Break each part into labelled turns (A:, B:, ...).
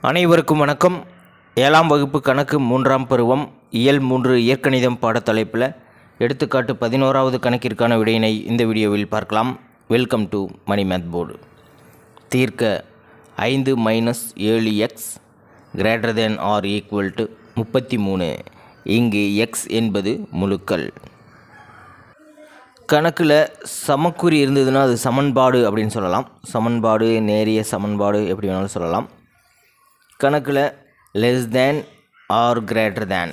A: அனைவருக்கும் வணக்கம். 7ஆம் வகுப்பு கணக்கு 3ஆம் பருவம் இயல் 3 இயற்கணிதம் பாடத்தலைப்பில் எடுத்துக்காட்டு 11வது கணக்கிற்கான விடையினை இந்த வீடியோவில் பார்க்கலாம். Welcome to Mani math board. தீர்க்க 5 - 7x > 33. இங்கு x என்பது முழுக்கள். கணக்கில் சமக்குறி இருந்ததுன்னா அது சமன்பாடு அப்படின்னு சொல்லலாம். சமன்பாடு, நேரிய சமன்பாடு எப்படி வேணாலும் சொல்லலாம். கணக்கில் less than or greater than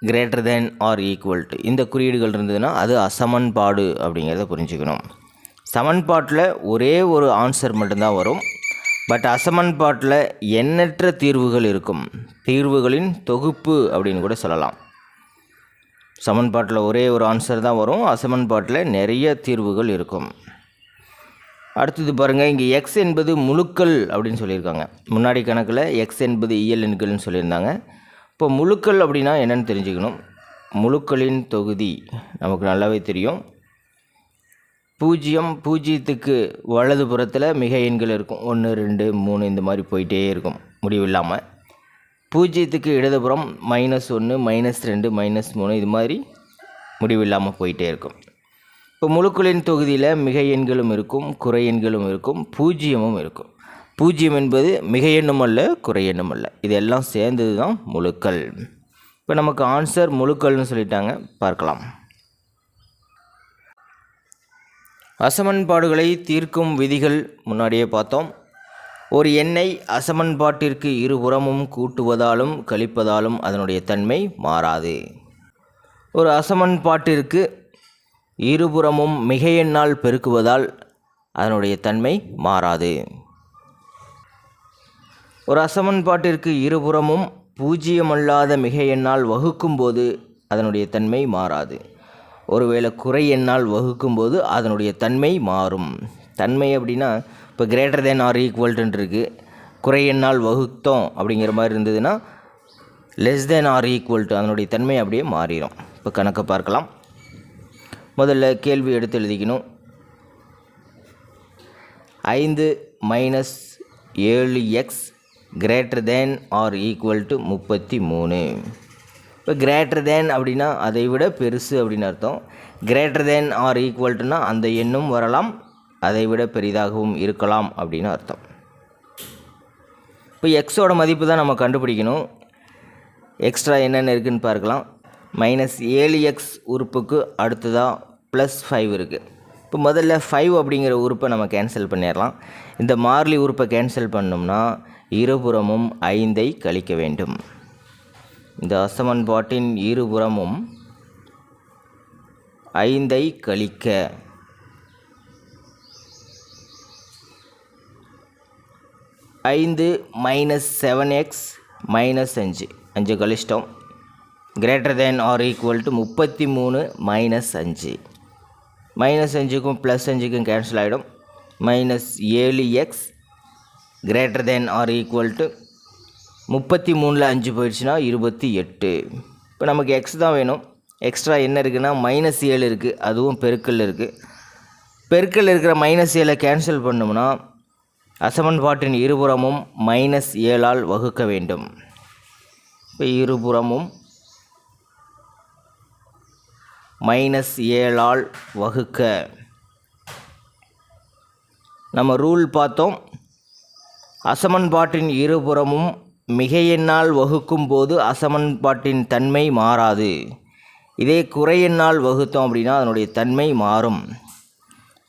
A: greater than or equal to இந்த குறியீடுகள் இருந்ததுன்னா அது அசமன்பாடு அப்படிங்கிறத புரிஞ்சுக்கணும். சமன்பாட்டில் ஒரே ஒரு ஆன்சர் மட்டும்தான் வரும். பட் அசமன்பாட்டில் எண்ணற்ற தீர்வுகள் இருக்கும். தீர்வுகளின் தொகுப்பு அப்படின்னு கூட சொல்லலாம். சமன்பாட்டில் ஒரே ஒரு ஆன்சர் தான் வரும். அசமன்பாட்டில் நிறைய தீர்வுகள் இருக்கும். அடுத்தது பாருங்கள், இங்கே எக்ஸ் என்பது முழுக்கள் அப்படின்னு சொல்லியிருக்காங்க. முன்னாடி கணக்கில் எக்ஸ் என்பது இயல் எண்கள்னு சொல்லியிருந்தாங்க. இப்போ முழுக்கள் அப்படின்னா என்னென்னு தெரிஞ்சுக்கணும். முழுக்களின் தொகுதி நமக்கு நல்லாவே தெரியும். 0க்கு வலது புறத்தில் மிக எண்கள் இருக்கும். 1 2 3 இந்த மாதிரி போயிட்டே இருக்கும் முடிவில்லாமல். 0க்கு இடதுபுறம் -1 -2 -3 இது மாதிரி முடிவில்லாமல் போயிட்டே இருக்கும். இப்போ முழுக்களின் தொகுதியில் மிக எண்களும் இருக்கும், குறை எண்களும் இருக்கும், பூஜ்ஜியமும் இருக்கும். 0 என்பது மிக எண்ணும் அல்ல, குறை எண்ணும் அல்ல. இதெல்லாம் சேர்ந்தது தான் முழுக்கள். இப்போ நமக்கு ஆன்சர் முழுக்கள்னு சொல்லிட்டாங்க. பார்க்கலாம். அசமன்பாடுகளை தீர்க்கும் விதிகள் முன்னாடியே பார்த்தோம். ஒரு எண்ணை அசமன்பாட்டிற்கு இருபுறமும் கூட்டுவதாலும் கழிப்பதாலும் அதனுடைய தன்மை மாறாது. ஒரு அசமன்பாட்டிற்கு இருபுறமும் மிக எண்ணால் பெருக்குவதால் அதனுடைய தன்மை மாறாது. ஒரு அசமன்பாட்டிற்கு இருபுறமும் பூஜ்ஜியமல்லாத மிக எண்ணால் வகுக்கும்போது அதனுடைய தன்மை மாறாது. ஒருவேளை குறை எண்ணால் வகுக்கும்போது அதனுடைய தன்மை மாறும். தன்மை அப்படின்னா இப்போ greater than or equal to இருக்குது. குறை எண்ணால் வகுத்தோம் அப்படிங்கிற மாதிரி இருந்ததுன்னா less than or equal to அதனுடைய தன்மை அப்படியே மாறிடும். இப்போ கணக்கை பார்க்கலாம். முதல்ல கேள்வி எடுத்து எழுதிக்கணும். 5 - 7x > 33. இப்போ greater than அப்படின்னா அதை விட பெருசு அப்படின்னு அர்த்தம். greater than or equal to அந்த எண்ணும் வரலாம், அதை விட பெரிதாகவும் இருக்கலாம் அப்படின்னு அர்த்தம். இப்போ எக்ஸோட மதிப்பு தான் நம்ம கண்டுபிடிக்கணும். எக்ஸ்ட்ரா என்னென்ன இருக்குதுன்னு பார்க்கலாம். -7x உறுப்புக்கு அடுத்ததாக +5 இருக்குது. இப்போ முதல்ல 5 அப்படிங்கிற உறுப்பை நம்ம கேன்சல் பண்ணிடலாம். இந்த மாறிலி உறுப்பை கேன்சல் பண்ணோம்னா இருபுறமும் 5ஐ கழிக்க வேண்டும். இந்த அசமன்பாட்டின் இருபுறமும் 5ஐ கழிக்க 5 - 7x -5 5 கழிச்சிட்டோம். greater than or equal to 33 - 5 -5க்கும் +5க்கும் கேன்சல் ஆகிடும். -7x greater than or equal to 33ல் 5 போயிடுச்சுன்னா 28. இப்போ நமக்கு எக்ஸ் தான் வேணும். எக்ஸ்ட்ரா என்ன இருக்குன்னா -7 இருக்குது, அதுவும் பெருக்கல் இருக்குது. பெருக்கல் இருக்கிற -7ஐ கேன்சல் பண்ணோம்னா அசமன்பாட்டின் இருபுறமும் -7ஆல் வகுக்க வேண்டும். இப்போ இருபுறமும் -7ஆல் வகுக்க நம்ம ரூல் பார்த்தோம். அசமன்பாட்டின் இருபுறமும் மிக எண்ணால் வகுக்கும் போது அசமன்பாட்டின் தன்மை மாறாது. இதே குறை எண்ணால் வகுத்தோம் அப்படின்னா அதனுடைய தன்மை மாறும்.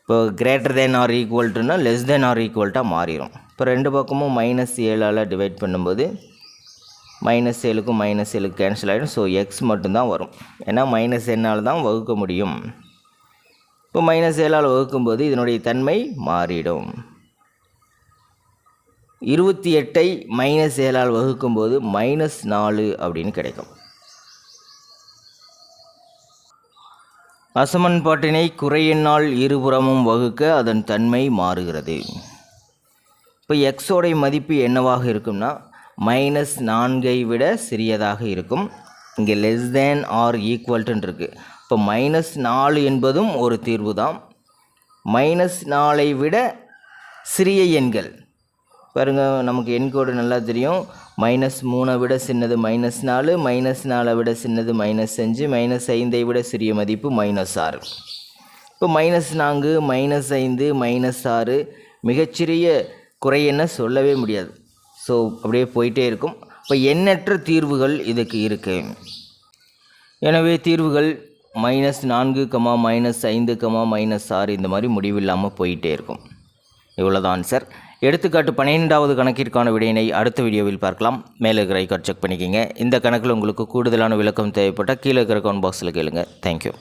A: இப்போ greater than or equal to less than or equal to மாறிடும். இப்போ ரெண்டு பக்கமும் -7ஆல் டிவைட் பண்ணும்போது -7க்கும் -7க்கு கேன்சல் ஆகிடும். ஸோ எக்ஸ் மட்டும்தான் வரும். ஏன்னா -7ஆல் தான் வகுக்க முடியும். இப்போ -7ஆல் வகுக்கும்போது இதனுடைய தன்மை மாறிடும். 28ஐ -7ஆல் வகுக்கும்போது -4 அப்படின்னு கிடைக்கும். அசமன்பாட்டினை குறை எண்ணால் இருபுறமும் வகுக்க அதன் தன்மை மாறுகிறது. இப்போ எக்ஸோடைய மதிப்பு என்னவாக இருக்கும்னா -4ஐ விட சிறியதாக இருக்கும். இங்கே less than or equal to இருக்குது. இப்போ -4 என்பதும் ஒரு தீர்வு தான். -4ஐ விட சிறிய எண்கள் பாருங்கள், நமக்கு எண்கோடு நல்லா தெரியும். -3 விட சின்னது -4, -4 விட சின்னது -5, -5 விட சிறிய மதிப்பு -6. இப்போ -4, -5, -6 மிகச்சிறிய குறை என்ன சொல்லவே முடியாது. ஸோ அப்படியே போயிட்டே இருக்கும். இப்போ எண்ணற்ற தீர்வுகள் இதுக்கு இருக்குது. எனவே தீர்வுகள் -4, -5, -6 இந்த மாதிரி முடிவில்லாமல் போயிட்டே இருக்கும். இவ்வளோதான் ஆன்சர். எடுத்துக்காட்டு 12வது கணக்கிற்கான விடையினை அடுத்த வீடியோவில் பார்க்கலாம். மேலே இருக்கிற ஐகார்ட் செக் பண்ணிக்கோங்க. இந்த கணக்கில் உங்களுக்கு கூடுதலான விளக்கம் தேவைப்பட்டால் கீழே இருக்கிற கமெண்ட் பாக்ஸில் கேளுங்க. தேங்க்யூ.